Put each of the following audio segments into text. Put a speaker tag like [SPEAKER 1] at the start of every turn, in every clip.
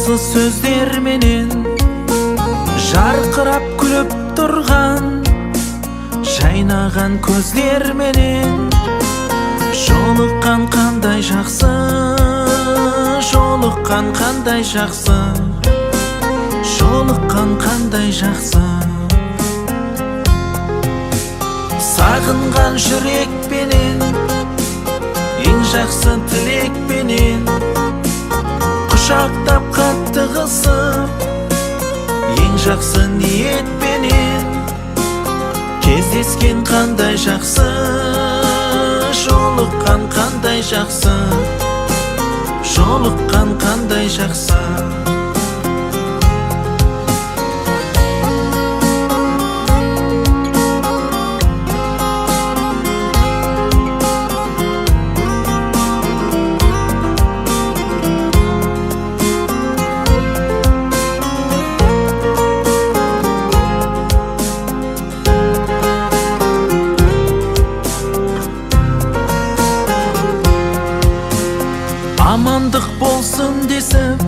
[SPEAKER 1] Тазы сөздер менен жарқырап күліп тұрған, жайнаған көздер менен жолыққан қандай жақсы, жолыққан қандай жақсы, жолыққан қандай жақсы. Сағынған жүрекпенен, ең жақсы тілекпенен құшақтап қатты қысып, ең жақсы ниетпенен кездескен қандай жақсы, жолыққан қандай жақсы, жолыққан қандай жақсы. Амандық болсын десіп,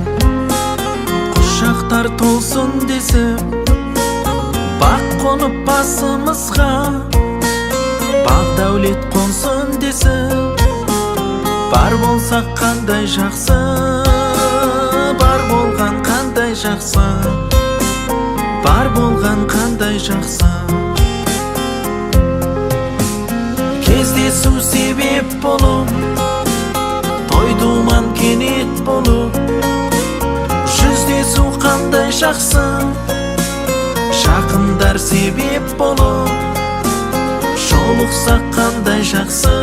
[SPEAKER 1] құшақтар толсын десіп, бақ қонып басымызға, бақ дәулет қонсын десіп, бар болсақ қандай жақсы, бар болған қандай жақсы, бар болған қандай жақсы. Кездесу себеп болып, той-думан кенет болып, жүздесу қандай жақсы, жақындар себеп болып, жолықсақ қандай жақсы,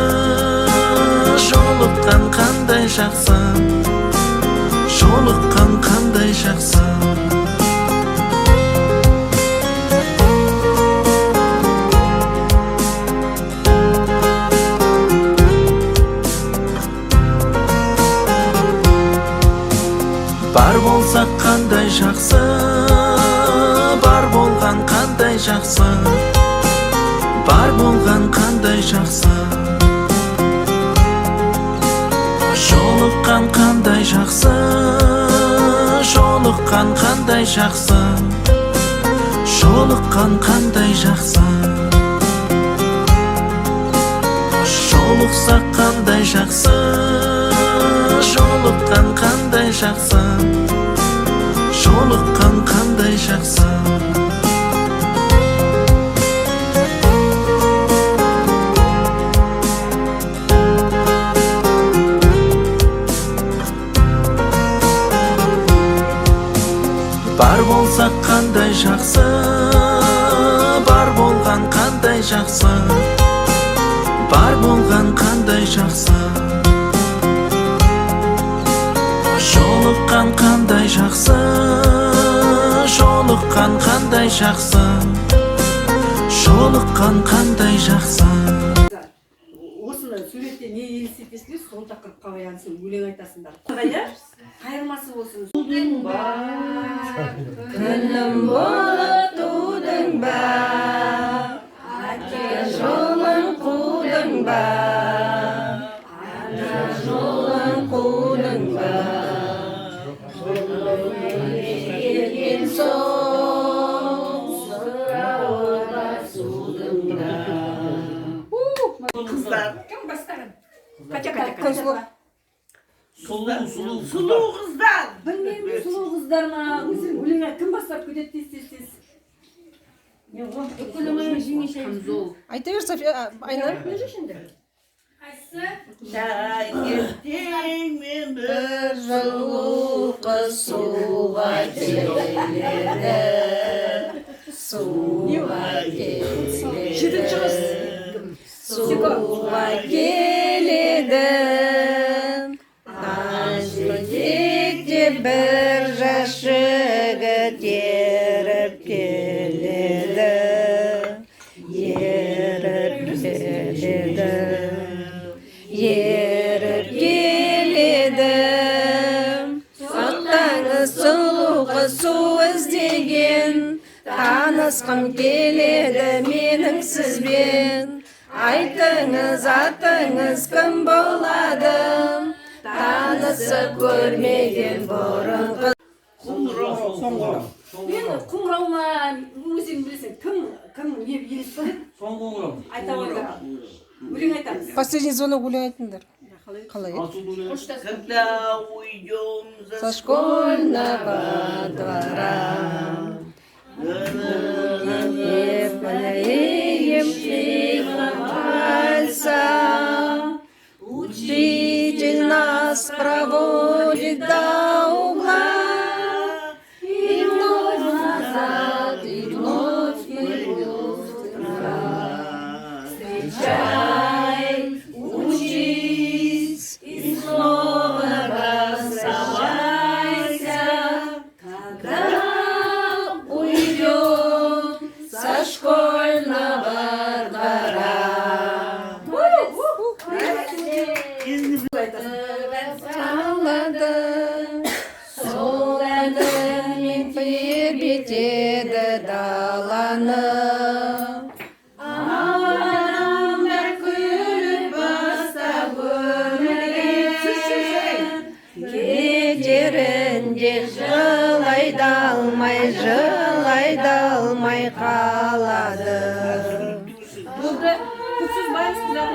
[SPEAKER 1] жолыққан қандай жақсы, жолыққан қандай жақсы. Бар болсақ қандай жақсы, бар болған қандай жақсы, бар болған қандай жақсы. Жолыққан қандай жақсы, жолыққан қандай жақсы, жолыққан қандай жақсы. Жолықсақ қандай жақсы, жолыққан қандай жақсы, жолыққан қандай жақсы. Бар болсақ қандай жақсы, бар болған қандай жақсы, бар болған қандай жақсы. Жолыққан қандай жақсы, жолыққан қандай жақсы, жолыққан қандай жақсы.
[SPEAKER 2] Осыны суретте не елестетесіңдер, сол тақырыпқа байланысты өлең айтасыңдар. Қайда? Қайырмасы болсын. Тудың бар, күнім болып тудың бар, ата жолын қудың бар, ана жолын қудың бар. Қыздар, кім бастаған? Сұлу қыздар. Білмеймін, сұлу қыздар ма? Өлеңе кім бастап кетеді тез-тез?
[SPEAKER 3] Айта бер, София, Айна.
[SPEAKER 2] Ертең мен бір жылу қыз суға келеді, суға келеді, суға келеді. Аш-жетекте бір жас жігіт еріп келеді, еріп келеді, еріп келеді. Аттаңыз сұлу қыз су іздеген, танысқым келеді менің сізбен. Айтыңыз атыңыз кім болады, танысып көрмеген бұрын қыз.
[SPEAKER 4] соңғырам.
[SPEAKER 2] Мен қоңырауыма өзің білесің, кім не елестіп
[SPEAKER 4] Соңғырам.
[SPEAKER 2] айта қойды. Өлең айтамыз.
[SPEAKER 3] Последний звонок өлең айтыңдар. Қалай?
[SPEAKER 5] Когда уйдем
[SPEAKER 3] Со школьного двора не подаем тихо вальса. Учитель нас проводит до угла, и вновь назад, и вновь мы идем с утра. Встречай, учись, и снова расставайся, когда уйдем со школьного двора. Сағалады, солады, мен тербетеді даланы. Адамдар күліп бастап өмірге, кетерінде жылай да алмай қалады.
[SPEAKER 2] Burada kutsuz bayram